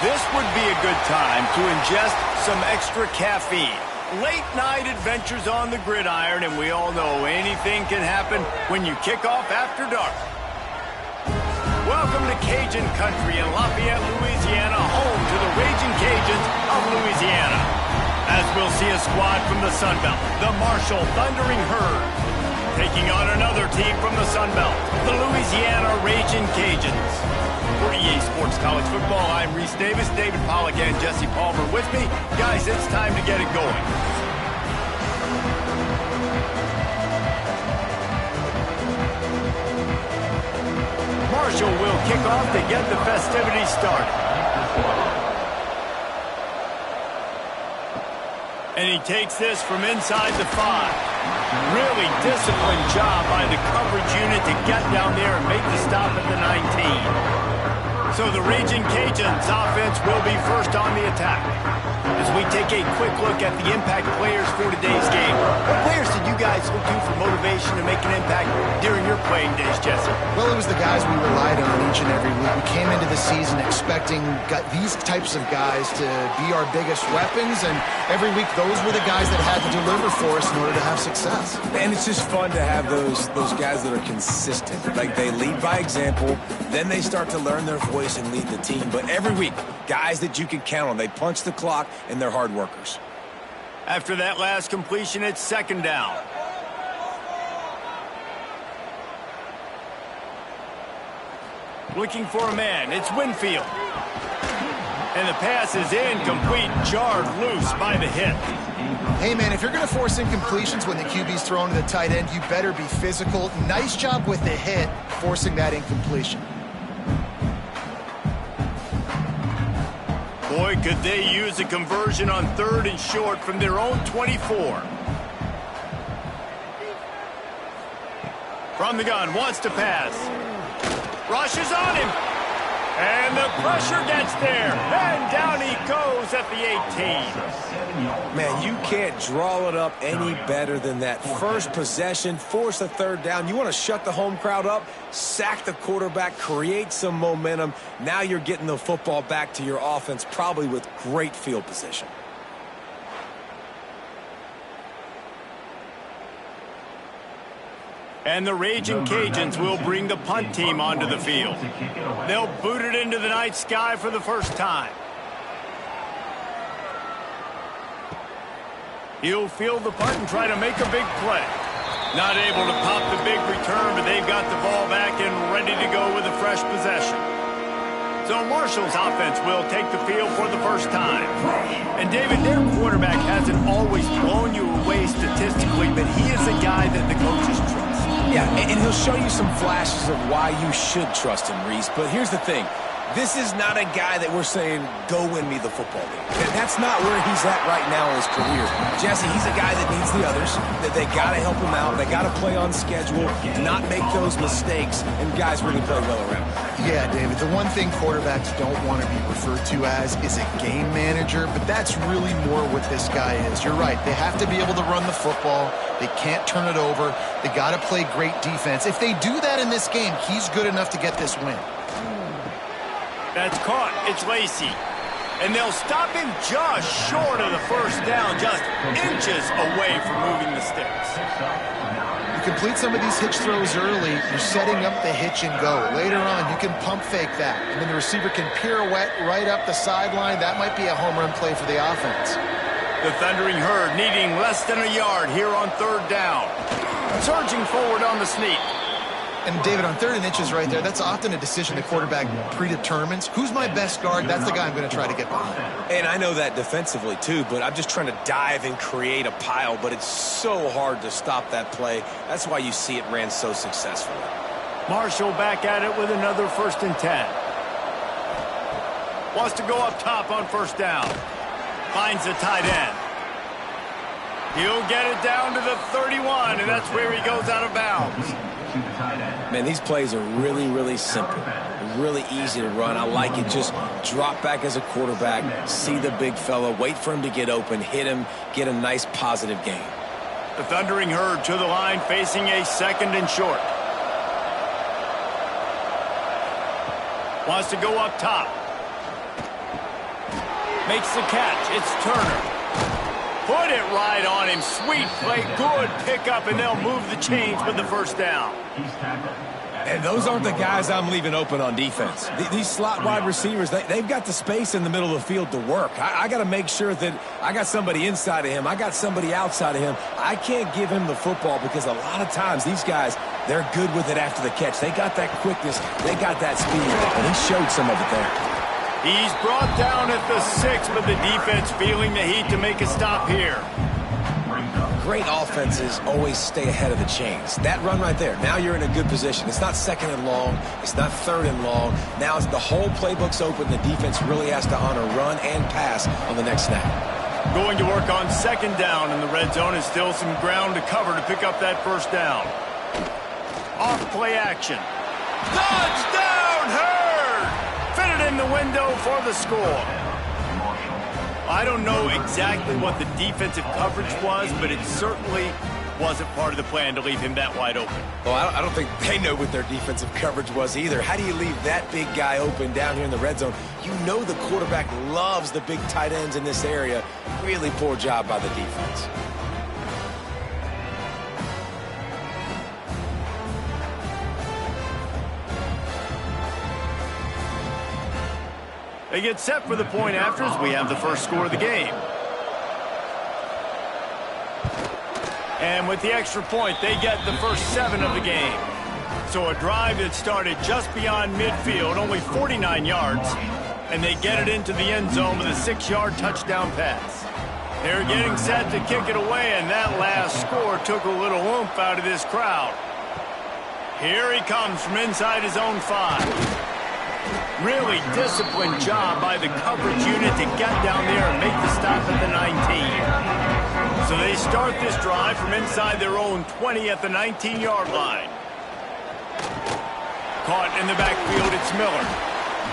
This would be a good time to ingest some extra caffeine. Late night adventures on the gridiron, and we all know anything can happen when you kick off after dark. Welcome to Cajun country in Lafayette, Louisiana, home to the Ragin' Cajuns of Louisiana. As we'll see a squad from the Sun Belt, the Marshall Thundering Herd, taking on another team from the Sun Belt, the Louisiana Ragin' Cajuns. For EA Sports College Football, I'm Reese Davis, David Pollack, and Jesse Palmer with me. Guys, it's time to get it going. Marshall will kick off to get the festivities started. And he takes this from inside the 5. Really disciplined job by the coverage unit to get down there and make the stop at the 19. So the Ragin' Cajuns offense will be first on the attack. As we take a quick look at the impact players for today's game, what players did you guys look to for motivation to make an impact during your playing days, Jesse? Well, it was the guys we relied on each and every week. We came into the season expecting these types of guys to be our biggest weapons, and every week those were the guys that had to deliver for us in order to have success. And it's just fun to have those guys that are consistent. Like, they lead by example, then they start to learn their voice and lead the team. But every week, guys that you can count on. They punch the clock, and they're hard workers. After that last completion, it's second down. Looking for a man, it's Winfield. And the pass is incomplete, jarred loose by the hit. Hey, man, if you're going to force incompletions when the QB's thrown to the tight end, you better be physical. Nice job with the hit, forcing that incompletion. Boy, could they use a conversion on 3rd and short from their own 24. From the gun, wants to pass. Rushes on him. And the pressure gets there. And down he goes at the 18. Man, you can't draw it up any better than that. First possession, force a 3rd down. You want to shut the home crowd up, sack the quarterback, create some momentum. Now you're getting the football back to your offense, probably with great field position. And the Ragin' Cajuns will bring the punt team onto the field. They'll boot it into the night sky for the first time. He'll field the punt and try to make a big play. Not able to pop the big return, but they've got the ball back and ready to go with a fresh possession. So Marshall's offense will take the field for the first time. And David, their quarterback hasn't always blown you away statistically, but he is a guy that the coaches trust. Yeah, and he'll show you some flashes of why you should trust him, Reese. But here's the thing. This is not a guy that we're saying, go win me the football game. That's not where he's at right now in his career. Jesse, he's a guy that needs the others, that they got to help him out. They got to play on schedule, not make those mistakes, and guys really play well around him. Yeah, David, the one thing quarterbacks don't want to be referred to as is a game manager, but that's really more what this guy is. You're right. They have to be able to run the football. They can't turn it over. They got to play great defense. If they do that in this game, he's good enough to get this win. That's caught. It's Lacey. And they'll stop him just short of the first down, just inches away from moving the sticks. You complete some of these hitch throws early, you're setting up the hitch and go. Later on, you can pump fake that, and then the receiver can pirouette right up the sideline. That might be a home run play for the offense. The Thundering Herd needing less than a yard here on 3rd down. Surging forward on the sneak. And, David, on 3rd and inches right there, that's often a decision the quarterback predetermines. Who's my best guard? That's the guy I'm going to try to get behind. And I know that defensively, too, but I'm just trying to dive and create a pile, but it's so hard to stop that play. That's why you see it ran so successfully. Marshall back at it with another 1st and 10. Wants to go up top on 1st down. Finds the tight end. He'll get it down to the 31, and that's where he goes out of bounds. Man, these plays are really, really simple. Really easy to run. I like it. Just drop back as a quarterback, see the big fella, wait for him to get open, hit him, get a nice positive gain. The Thundering Herd to the line, facing a 2nd and short. Wants to go up top. Makes the catch. It's Turner. Put it right on him. Sweet play. Good pickup, and they'll move the chains with the first down. And those aren't the guys I'm leaving open on defense. These slot wide receivers, they've got the space in the middle of the field to work. I got to make sure that I got somebody inside of him. I got somebody outside of him. I can't give him the football because a lot of times these guys, they're good with it after the catch. They got that quickness. They got that speed, and he showed some of it there. He's brought down at the 6, but the defense feeling the heat to make a stop here. Great offenses always stay ahead of the chains. That run right there, now you're in a good position. It's not second and long. It's not third and long. Now the whole playbook's open. The defense really has to honor run and pass on the next snap. Going to work on second down in the red zone is still some ground to cover to pick up that first down. Off play action. Touchdown, Hurd! Fitted in the window for the score. I don't know exactly what the defensive coverage was, but it certainly wasn't part of the plan to leave him that wide open. Well, I don't think they know what their defensive coverage was either. How do you leave that big guy open down here in the red zone? You know the quarterback loves the big tight ends in this area. Really poor job by the defense. They get set for the point after as we have the first score of the game. And with the extra point, they get the first 7 of the game. So a drive that started just beyond midfield, only 49 yards, and they get it into the end zone with a 6-yard touchdown pass. They're getting set to kick it away, and that last score took a little oomph out of this crowd. Here he comes from inside his own 5. Really disciplined job by the coverage unit to get down there and make the stop at the 19. So they start this drive from inside their own 20 at the 19-yard line. Caught in the backfield, it's Miller.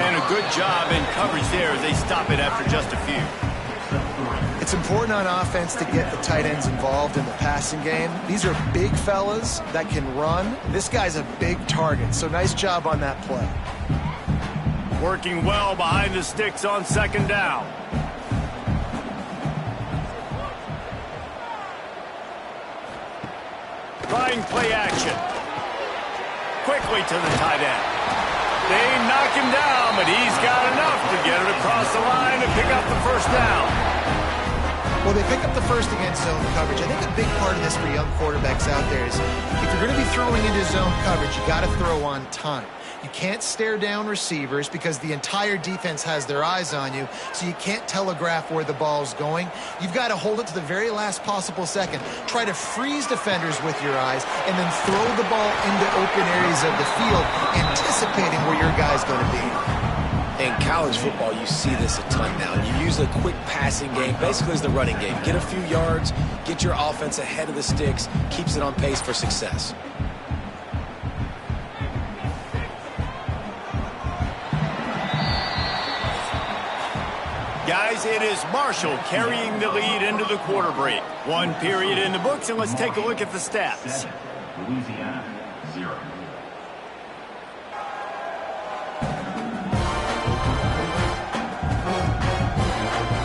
And a good job in coverage there as they stop it after just a few. It's important on offense to get the tight ends involved in the passing game. These are big fellas that can run. This guy's a big target, so nice job on that play. Working well behind the sticks on second down. Trying play action. Quickly to the tight end. They knock him down, but he's got enough to get it across the line and pick up the first down. Well, they pick up the first against zone coverage. I think a big part of this for young quarterbacks out there is if you're going to be throwing into zone coverage, you got to throw on time. You can't stare down receivers because the entire defense has their eyes on you, so you can't telegraph where the ball's going. You've got to hold it to the very last possible second. Try to freeze defenders with your eyes and then throw the ball into open areas of the field, anticipating where your guy's going to be. In college football, you see this a ton now. You use a quick passing game, basically as the running game. Get a few yards, get your offense ahead of the sticks, keeps it on pace for success. Guys, it is Marshall carrying the lead into the quarter break. 1 period in the books, and let's take a look at the stats. Louisiana, 0.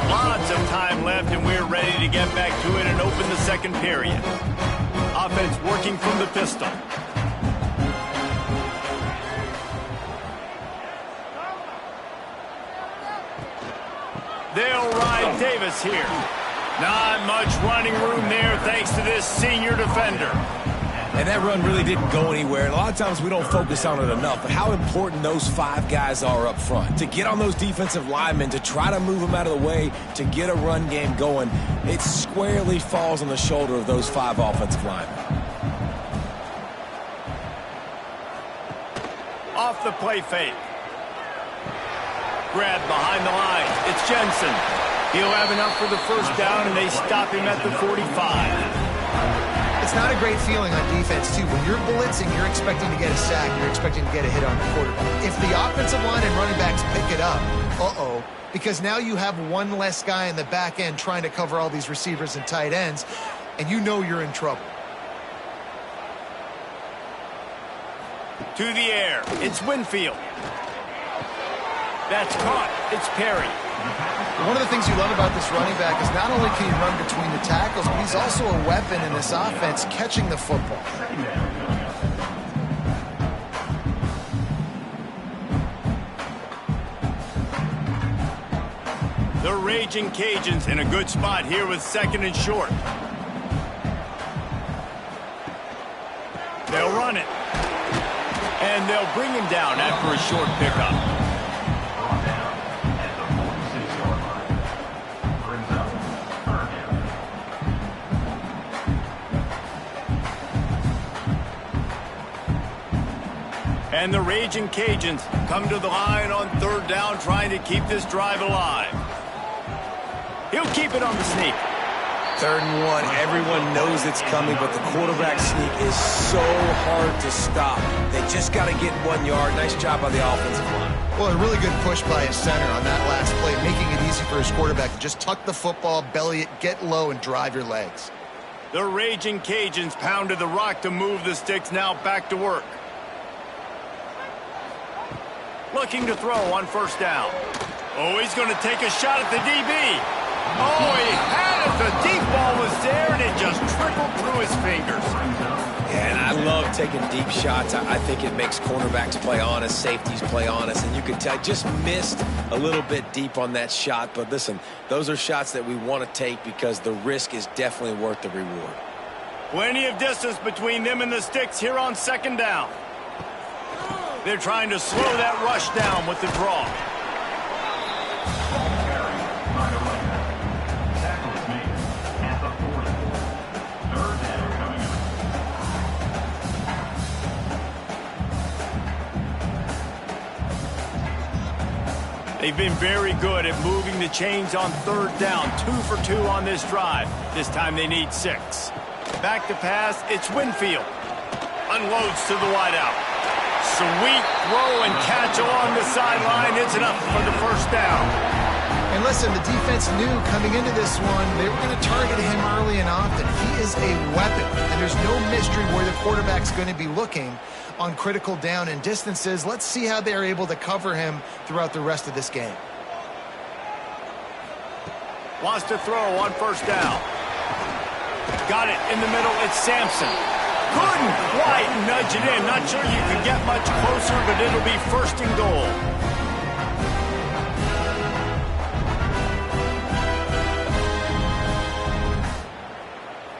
Lots of time left, and we're ready to get back to it and open the second period. Offense working from the pistol. They'll ride Davis here. Not much running room there thanks to this senior defender. And that run really didn't go anywhere. And a lot of times we don't focus on it enough, but how important those 5 guys are up front. To get on those defensive linemen, to try to move them out of the way, to get a run game going, it squarely falls on the shoulder of those 5 offensive linemen. Off the play fake. Grabbed behind the line. It's Jensen. He'll have enough for the first down, and they stop him at the 45. It's not a great feeling on defense, too. When you're blitzing, you're expecting to get a sack. You're expecting to get a hit on the quarterback. If the offensive line and running backs pick it up, because now you have one less guy in the back end trying to cover all these receivers and tight ends, and you know you're in trouble. To the air. It's Winfield. That's caught. It's Perry. One of the things you love about this running back is not only can he run between the tackles, but he's also a weapon in this offense catching the football. The Ragin' Cajuns in a good spot here with 2nd and short. They'll run it. And they'll bring him down after a short pickup. And the Ragin' Cajuns come to the line on 3rd down, trying to keep this drive alive. He'll keep it on the sneak. 3rd and 1. Everyone knows it's coming, but the quarterback sneak is so hard to stop. They just got to get 1 yard. Nice job by the offensive line. Well, a really good push by his center on that last play, making it easy for his quarterback to just tuck the football, belly it, get low, and drive your legs. The Ragin' Cajuns pounded the rock to move the sticks, now back to work. Looking to throw on 1st down. Oh, he's going to take a shot at the DB. Oh, he had it. The deep ball was there, and it just trickled through his fingers. Yeah, and I love taking deep shots. I think it makes cornerbacks play honest, safeties play honest, and you can tell just missed a little bit deep on that shot. But listen, those are shots that we want to take because the risk is definitely worth the reward. Plenty of distance between them and the sticks here on 2nd down. They're trying to slow that rush down with the draw. They've been very good at moving the chains on 3rd down. 2 for 2 on this drive. This time they need 6. Back to pass, it's Winfield. Unloads to the wideout. Sweet throw and catch along the sideline. It's enough for the 1st down. And listen, the defense knew coming into this one, they were going to target him early and often. He is a weapon, and there's no mystery where the quarterback's going to be looking on critical down and distances. Let's see how they're able to cover him throughout the rest of this game. Wants to throw on 1st down. Got it in the middle. It's Sampson. Couldn't quite nudge it in. Not sure you could get much closer, but it'll be 1st and goal.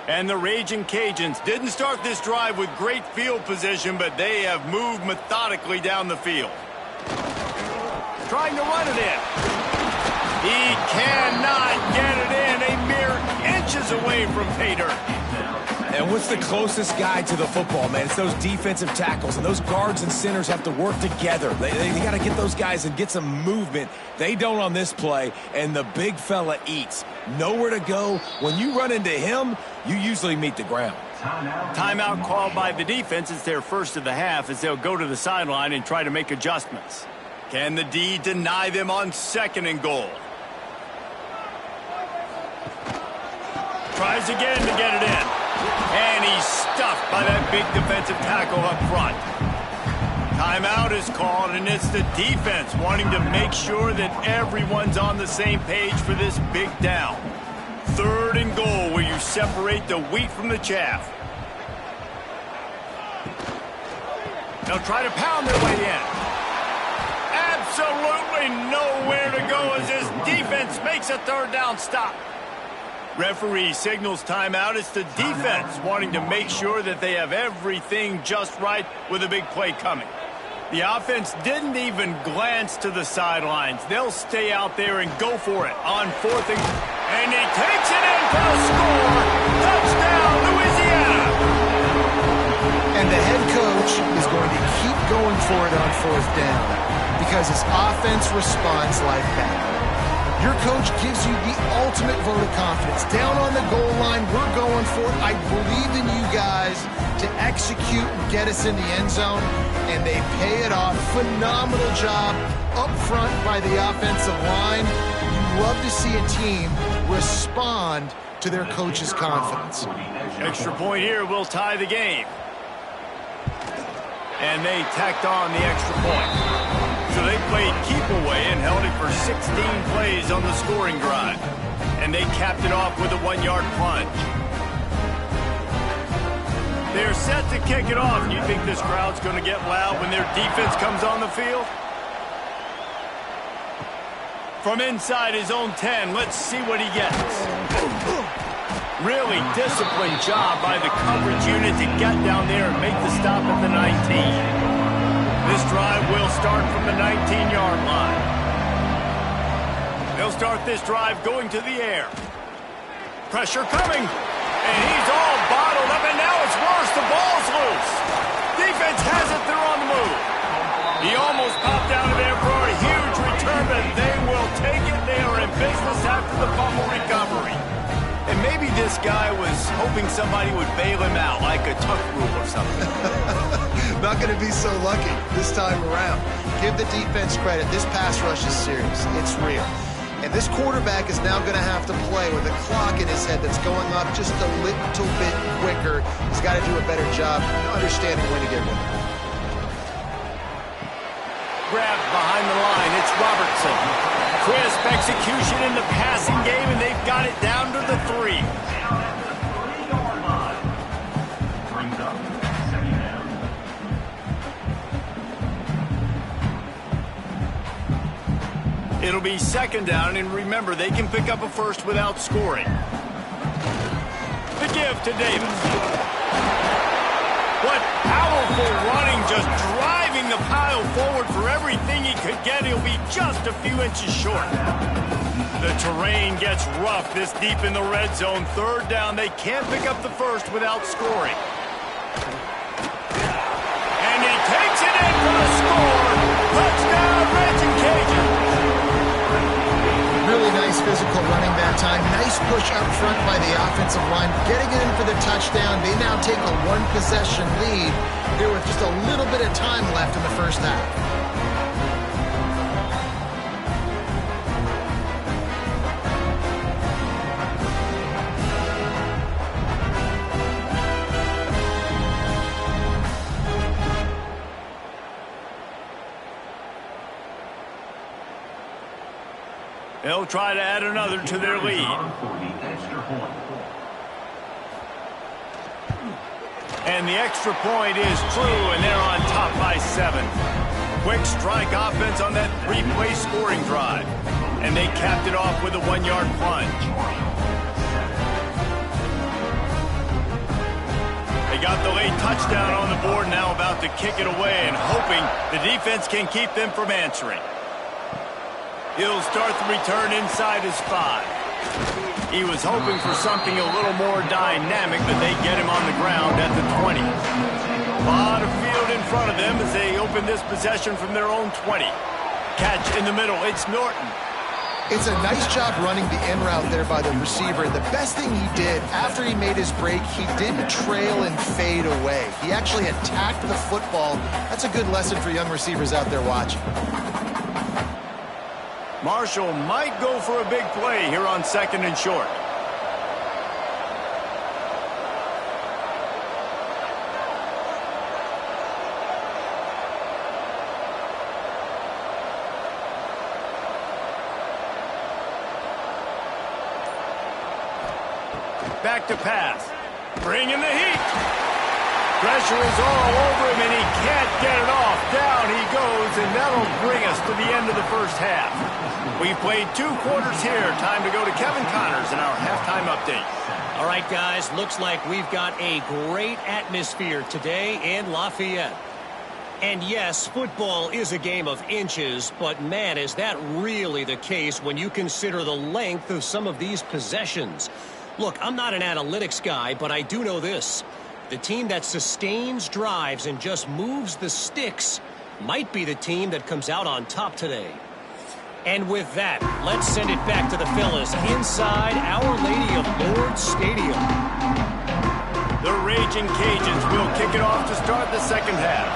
And the Ragin' Cajuns didn't start this drive with great field position, but they have moved methodically down the field. Trying to run it in. He cannot get it in. A mere inches away from pay dirt. And what's the closest guy to the football, man? It's those defensive tackles, and those guards and centers have to work together. They got to get those guys and get some movement. They don't on this play, and the big fella eats. Nowhere to go. When you run into him, you usually meet the ground. Timeout called by the defense. It's their 1st of the half as they'll go to the sideline and try to make adjustments. Can the D deny them on 2nd and goal? Tries again to get it in. And he's stuffed by that big defensive tackle up front. Timeout is called, and it's the defense wanting to make sure that everyone's on the same page for this big down. 3rd and goal, where you separate the wheat from the chaff. They'll try to pound their way in. Absolutely nowhere to go as this defense makes a 3rd down stop. Referee signals timeout. It's the defense wanting to make sure that they have everything just right with a big play coming. The offense didn't even glance to the sidelines. They'll stay out there and go for it on 4th and he takes it in for the score. Touchdown, Louisiana. And the head coach is going to keep going for it on 4th down because his offense responds like that. Your coach gives you the ultimate vote of confidence. Down on the goal line, we're going for it. I believe in you guys to execute and get us in the end zone, and they pay it off. Phenomenal job up front by the offensive line. You love to see a team respond to their coach's confidence. Extra point here will tie the game. And they tacked on the extra point. So they played keep away and held it for 16 plays on the scoring drive. And they capped it off with a 1-yard plunge. They're set to kick it off. You think this crowd's going to get loud when their defense comes on the field? From inside his own 10, let's see what he gets. Really disciplined job by the coverage unit to get down there and make the stop at the 19. This drive will start from the 19-yard line. They'll start this drive going to the air. Pressure coming. And he's all bottled up, and now it's worse. The ball's loose. Defense has it. They're on the move. He almost popped out of there for a huge return, but they will take it. They are in business after the fumble recovery. And maybe this guy was hoping somebody would bail him out, like a tuck rule or something. Not going to be so lucky this time around. Give the defense credit. This pass rush is serious. It's real. And this quarterback is now going to have to play with a clock in his head that's going up just a little bit quicker. He's got to do a better job understanding when to get rid of it. Grabbed behind the line. It's Robertson. Crisp execution in the passing game, and they've got it down to the 3. Brings up second down. It'll be second down, and remember, they can pick up a first without scoring. The give to Davis. What powerful running, just driving the pile forward for everything he could get. He'll be just a few inches short. The terrain gets rough this deep in the red zone. Third down, they can't pick up the first without scoring. And he takes it in for the score. Touchdown, Ragin Cajuns. Really nice physical running that time. Nice push up front by the offensive line. Getting it in for the touchdown. They now take a 1-possession lead here with just a little bit of time left in the first half. They'll try to add another to their lead. And the extra point is true, and they're on top by 7. Quick strike offense on that 3-play scoring drive. And they capped it off with a 1-yard plunge. They got the late touchdown on the board, now about to kick it away and hoping the defense can keep them from answering. He'll start the return inside his 5. He was hoping for something a little more dynamic, but they get him on the ground at the 20. A lot of field in front of them as they open this possession from their own 20. Catch in the middle. It's Norton. It's a nice job running the in route there by the receiver. The best thing he did after he made his break, he didn't trail and fade away. He actually attacked the football. That's a good lesson for young receivers out there watching. Marshall might go for a big play here on 2nd and short. Back to pass. Bringing the heat. Pressure is all over him, and he can't get it off. Down he goes, and that'll bring us to the end of the first half. We've played 2 quarters here. Time to go to Kevin Connors in our halftime update. All right, guys, looks like we've got a great atmosphere today in Lafayette. And yes, football is a game of inches, but man, is that really the case when you consider the length of some of these possessions. Look, I'm not an analytics guy, but I do know this. The team that sustains drives and just moves the sticks might be the team that comes out on top today. And with that, let's send it back to the fellas inside Our Lady of Lourdes Stadium. The Ragin Cajuns will kick it off to start the second half.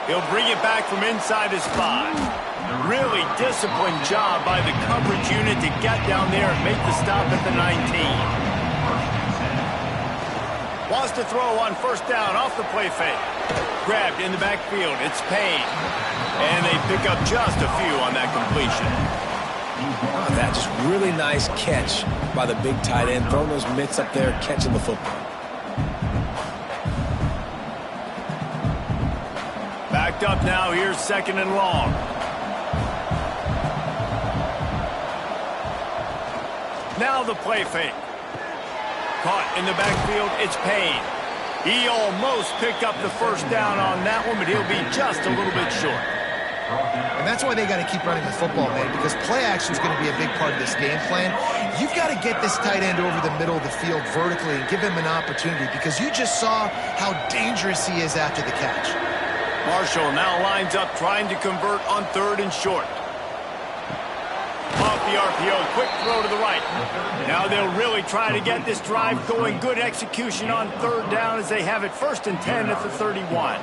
He'll bring it back from inside his 5. Really disciplined job by the coverage unit to get down there and make the stop at the 19. Wants to throw on first down off the play fake. Grabbed in the backfield. It's Payne. And they pick up just a few on that completion. Oh, that just really nice catch by the big tight end. Throwing those mitts up there, catching the football. Backed up now. Here's 2nd and long. Now the play fake. Caught in the backfield. It's Payne. He almost picked up the first down on that one, but he'll be just a little bit short. And that's why they got to keep running the football, man, because play action is going to be a big part of this game plan. You've got to get this tight end over the middle of the field vertically and give him an opportunity, because you just saw how dangerous he is after the catch. Marshall now lines up trying to convert on 3rd and short. Off the RPO, quick throw to the right. Now they'll really try to get this drive going. Good execution on 3rd down as they have it 1st and 10 at the 31.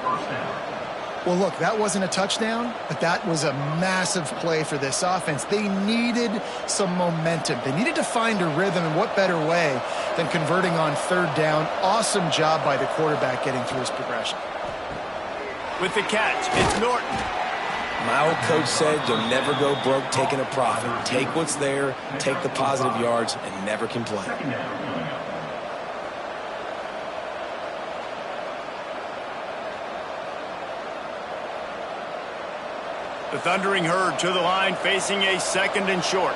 Well, look, that wasn't a touchdown, but that was a massive play for this offense. They needed some momentum. They needed to find a rhythm, and what better way than converting on 3rd down. Awesome job by the quarterback getting through his progression. With the catch, it's Norton. My old coach said you'll never go broke taking a profit. Take what's there, take the positive yards, and never complain. The Thundering Herd to the line, facing a 2nd and short.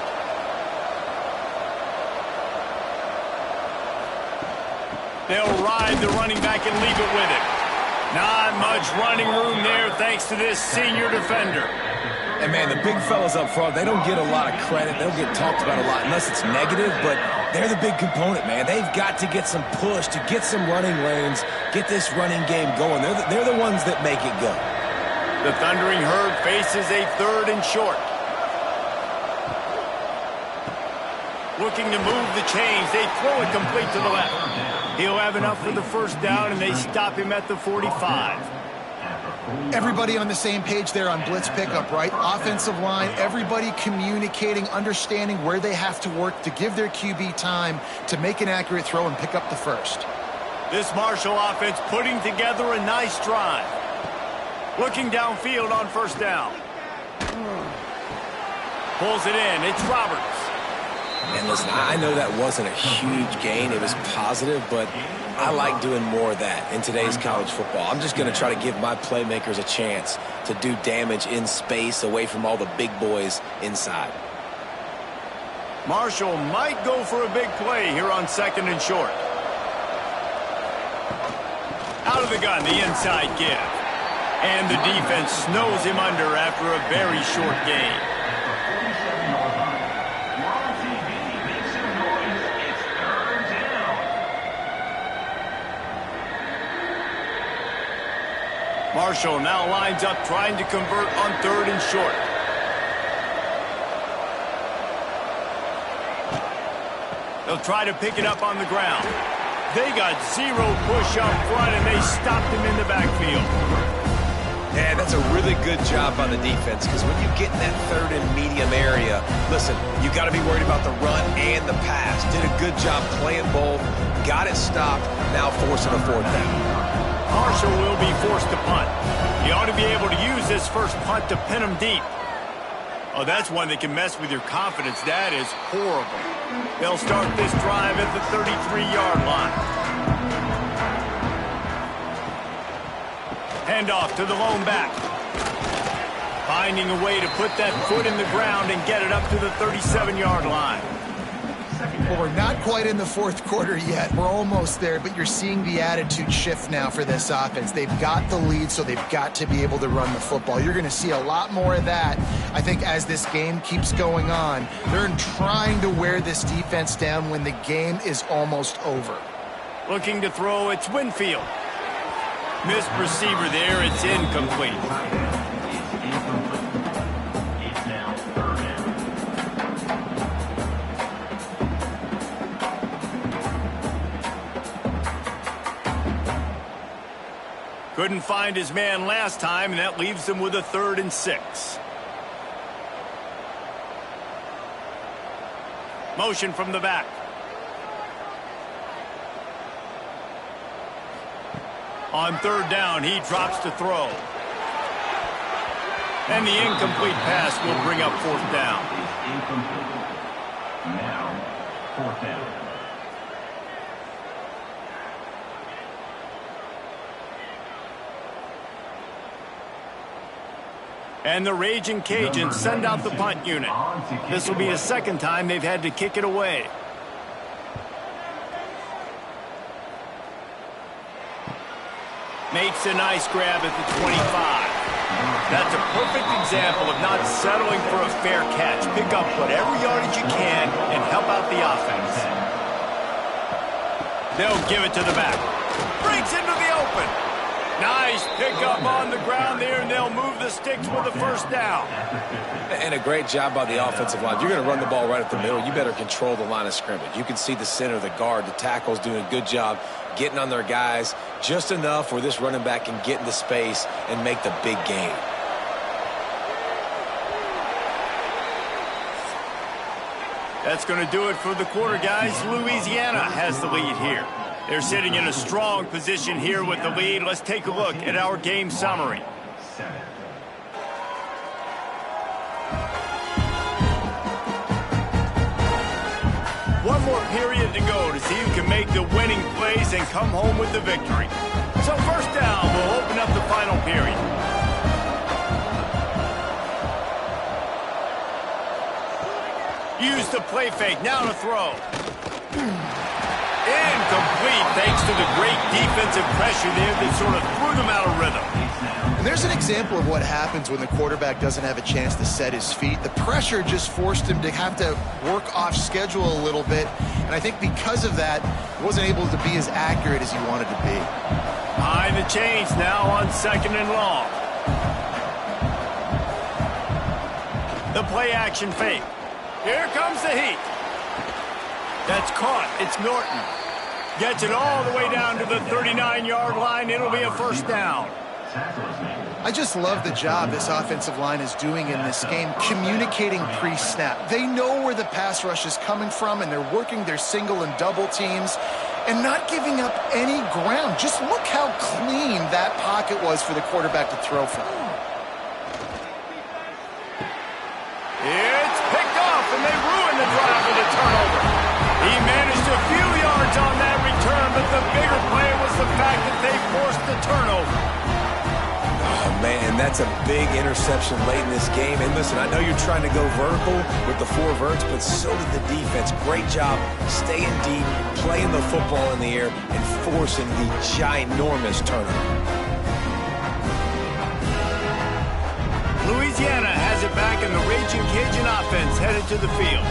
They'll ride the running back and leave it with it. Not much running room there thanks to this senior defender. And, man, the big fellas up front, they don't get a lot of credit. They don't get talked about a lot unless it's negative, but they're the big component, man. They've got to get some push, to get some running lanes, get this running game going. They're the ones that make it go. The Thundering Herd faces a 3rd and short. Looking to move the chains. They throw it complete to the left. He'll have enough for the 1st down, and they stop him at the 45. Everybody on the same page there on blitz pickup, right? Offensive line, everybody communicating, understanding where they have to work to give their QB time to make an accurate throw and pick up the 1st. This Marshall offense putting together a nice drive. Looking downfield on 1st down. Pulls it in. It's Roberts. And listen, I know that wasn't a huge gain. It was positive, but I like doing more of that in today's college football. I'm just going to try to give my playmakers a chance to do damage in space away from all the big boys inside. Marshall might go for a big play here on 2nd and short. Out of the gun, the inside give. And the defense snows him under after a very short gain. Marshall now lines up trying to convert on 3rd and short. They'll try to pick it up on the ground. They got 0 push up front, and they stopped him in the backfield. Yeah, that's a really good job by the defense, because when you get in that 3rd and medium area, listen, you got to be worried about the run and the pass. Did a good job playing both, got it stopped, now forcing a 4th down. Marshall will be forced to punt. He ought to be able to use this first punt to pin him deep. Oh, that's one that can mess with your confidence. That is horrible. They'll start this drive at the 33-yard line. Handoff to the lone back. Finding a way to put that foot in the ground and get it up to the 37-yard line. Well, we're not quite in the 4th quarter yet. We're almost there, but you're seeing the attitude shift now for this offense. They've got the lead, so they've got to be able to run the football. You're going to see a lot more of that, I think, as this game keeps going on. They're trying to wear this defense down when the game is almost over. Looking to throw, it's Winfield. Missed receiver there, it's incomplete. Couldn't find his man last time, and that leaves him with a 3rd and 6. Motion from the back. On third down, he drops to throw. And the incomplete pass will bring up fourth down. Incomplete. Now, fourth down. And the Ragin' Cajuns send out the punt unit. This will be the second time they've had to kick it away. Makes a nice grab at the 25. That's a perfect example of not settling for a fair catch. Pick up whatever yardage you can and help out the offense. They'll give it to the back. Breaks into the open. Nice pickup on the ground there, and they'll move the sticks with a first down. And a great job by the offensive line. If you're going to run the ball right at the middle, you better control the line of scrimmage. You can see the center, the guard, the tackles doing a good job getting on their guys just enough where this running back can get into space and make the big gain. That's going to do it for the quarter, guys. Louisiana has the lead here. They're sitting in a strong position here with the lead. Let's take a look at our game summary. One more period to go to see who can make the winning plays and come home with the victory. So first down, we'll open up the final period. Use the play fake, now to throw. Incomplete thanks to the great defensive pressure there that sort of threw them out of rhythm. And there's an example of what happens when the quarterback doesn't have a chance to set his feet. The pressure just forced him to have to work off schedule a little bit. And I think because of that, he wasn't able to be as accurate as he wanted to be. Behind the chains now on second and long. The play action fake. Here comes the heat. That's caught. It's Norton. Gets it all the way down to the 39-yard line. It'll be a first down. I just love the job this offensive line is doing in this game, communicating pre-snap. They know where the pass rush is coming from, and they're working their single and double teams and not giving up any ground. Just look how clean that pocket was for the quarterback to throw from. It's picked off, and they ruined the drive with a turnover. He managed a few yards on that return, but the bigger play was the fact that they forced the turnover. Oh, man, that's a big interception late in this game. And listen, I know you're trying to go vertical with the 4 verts, but so did the defense. Great job staying deep, playing the football in the air, and forcing the ginormous turnover. Louisiana has it back, and the Ragin' Cajun offense headed to the field.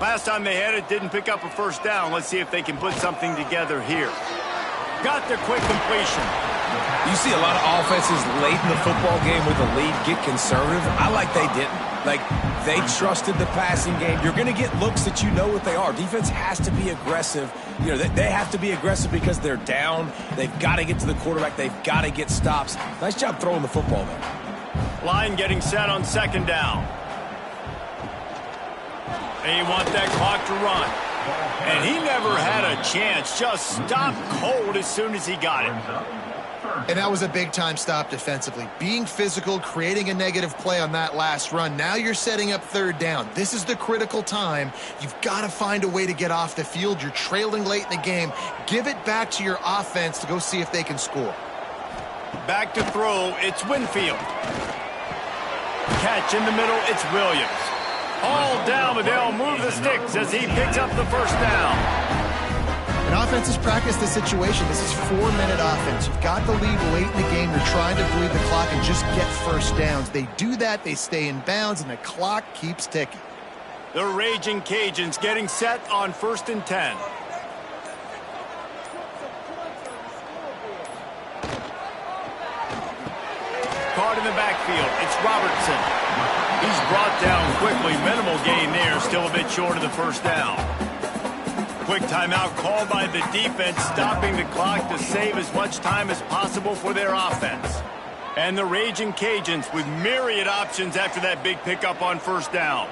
Last time they had it, didn't pick up a first down. Let's see if they can put something together here. Got the quick completion. You see a lot of offenses late in the football game with the lead get conservative. I like they didn't. Like, they trusted the passing game. You're going to get looks that you know what they are. Defense has to be aggressive. You know, they have to be aggressive because they're down. They've got to get to the quarterback. They've got to get stops. Nice job throwing the football there. Line getting set on second down. They want that clock to run. And he never had a chance. Just stopped cold as soon as he got it. And that was a big-time stop defensively. Being physical, creating a negative play on that last run. Now you're setting up third down. This is the critical time. You've got to find a way to get off the field. You're trailing late in the game. Give it back to your offense to go see if they can score. Back to throw. It's Winfield. Catch in the middle. It's Williams. All down, but they'll move the sticks as he picks up the first down. And offenses practice the situation. This is 4-minute offense. You've got the lead late in the game. You're trying to bleed the clock and just get first downs. They do that. They stay in bounds, and the clock keeps ticking. The Ragin' Cajuns getting set on 1st and 10. Caught in the backfield. It's Robertson. He's brought down quickly. Minimal gain there. Still a bit short of the first down. Quick timeout called by the defense, stopping the clock to save as much time as possible for their offense. And the Ragin' Cajuns with myriad options after that big pickup on first down.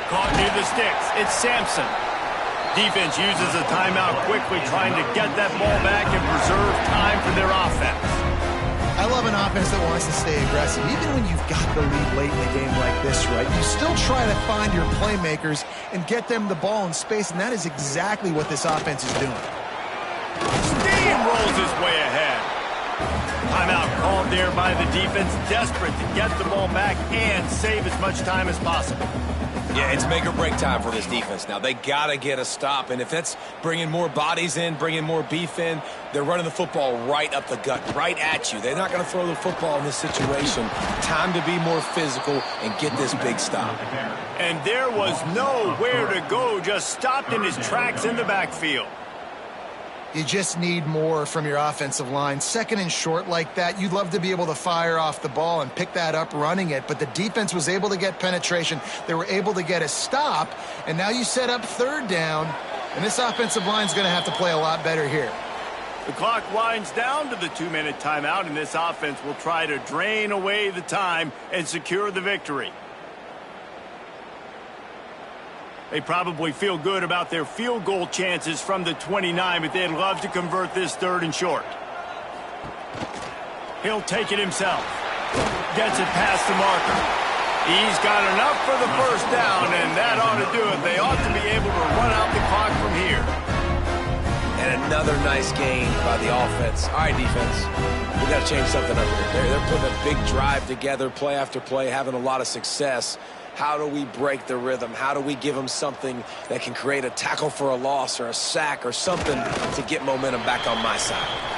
Caught near the sticks. It's Sampson. Defense uses a timeout quickly, trying to get that ball back and preserve time for their offense. I love an offense that wants to stay aggressive. Even when you've got the lead late in a game like this, right, you still try to find your playmakers and get them the ball in space, and that is exactly what this offense is doing. Steamrolls his way ahead. Timeout called there by the defense, desperate to get the ball back and save as much time as possible. Yeah, it's make or break time for this defense now. They got to get a stop, and if that's bringing more bodies in, bringing more beef in, they're running the football right up the gut, right at you. They're not going to throw the football in this situation. Time to be more physical and get this big stop. And there was nowhere to go, just stopped in his tracks in the backfield. You just need more from your offensive line. Second and short like that, you'd love to be able to fire off the ball and pick that up running it, but the defense was able to get penetration. They were able to get a stop, and now you set up third down, and this offensive line is going to have to play a lot better here. The clock winds down to the 2-minute timeout, and this offense will try to drain away the time and secure the victory. They probably feel good about their field goal chances from the 29, but they'd love to convert this third and short. He'll take it himself. Gets it past the marker. He's got enough for the first down, and that ought to do it. They ought to be able to run out the clock from here. And another nice gain by the offense. All right, defense, we got to change something up here. They're putting a big drive together, play after play, having a lot of success. How do we break the rhythm? How do we give them something that can create a tackle for a loss or a sack or something to get momentum back on my side?